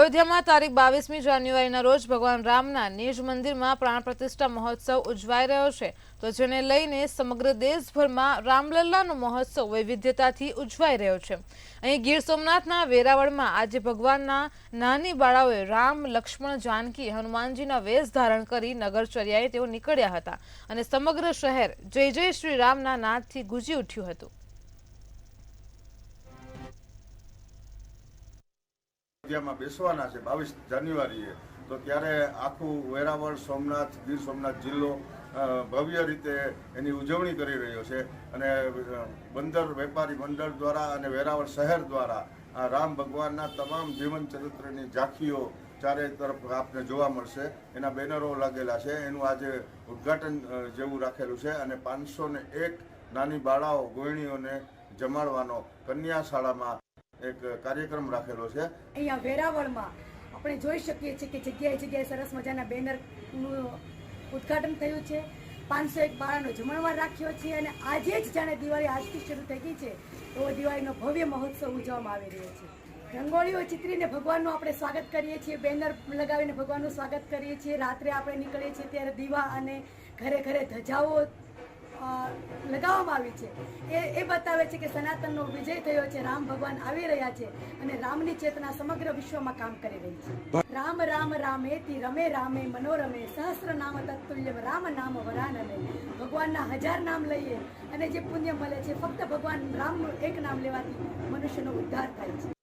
અયોધ્યામાં તારીખ 22મી જાન્યુઆરીના રોજ ભગવાન રામના નિજ મંદિરમાં પ્રાણ પ્રતિષ્ઠા મહોત્સવ ઉજવાઈ રહ્યો છે, તો જેને લઈને સમગ્ર દેશભરમાં રામલલ્લાનો મહોત્સવ વૈવિધ્યતાથી ઉજવાઈ રહ્યો છે। અહીં ગીર સોમનાથના વેરાવળમાં આજે ભગવાનના નાની બાળાઓએ રામ, લક્ષ્મણ, જાનકી, હનુમાનજીના વેશ ધારણ કરી નગરચર્યાએ તેઓ નીકળ્યા હતા અને સમગ્ર શહેર જય જય શ્રી રામના નાદથી ગુંજી ઉઠ્યું હતું। માં બેસવાના છે 22 જાન્યુઆરીએ, તો ત્યારે આખું વેરાવળ, સોમનાથ, ગીર સોમનાથ જિલ્લો ભવ્ય રીતે એની ઉજવણી કરી રહ્યો છે અને બંદર વેપારી મંડળ દ્વારા અને વેરાવળ શહેર દ્વારા રામ ભગવાનના તમામ જીવન ચરિત્રની ઝાંખીઓ ચારે તરફ આપને જોવા મળશે। એના બેનરો લાગેલા છે, એનું આજે ઉદ્ઘાટન જેવું રાખેલું છે અને 501 નાની બાળાઓ ગોયણીઓને જમાડવાનો કન્યા શાળામાં એક કાર્યક્રમ રાખેલો છે। અહીંયા વેરાવળમાં આપણે જોઈ શકીએ છીએ કે જગ્યાએ જગ્યાએ સરસ મજાના બેનરનું ઉદ્ઘાટન થયું છે। 501 બાળાનો જમણવાર રાખ્યો છે અને આજે જ જાણે દિવાળી આજથી શરૂ થઈ ગઈ છે એવો દિવાળીનો ભવ્ય મહોત્સવ ઉજવવામાં આવી રહ્યો છે। રંગોળીઓ ચિત્રીને ભગવાનનું આપણે સ્વાગત કરીએ છીએ, બેનર લગાવીને ભગવાનનું સ્વાગત કરીએ છીએ। રાત્રે આપણે નીકળીએ છીએ ત્યારે દીવા અને ઘરે ઘરે ધજાઓ લગાવવામાં આવી છે। એ બતાવે છે કે સનાતનનો વિજય થયો છે, રામ ભગવાન આવી રહ્યા છે અને રામની ચેતના સમગ્ર વિશ્વમાં કામ કરી રહી છે। રામ રામ રામેતિ રમે રામે મનોરમે સહસ્ર નામ તત્તુલ્યમ રામ નામ વરાનને। ભગવાનના 1000 નામ લઈએ અને જે પુણ્ય મળે છે, ફક્ત ભગવાન રામનું એક નામ લેવાથી મનુષ્યનો ઉદ્ધાર થાય છે।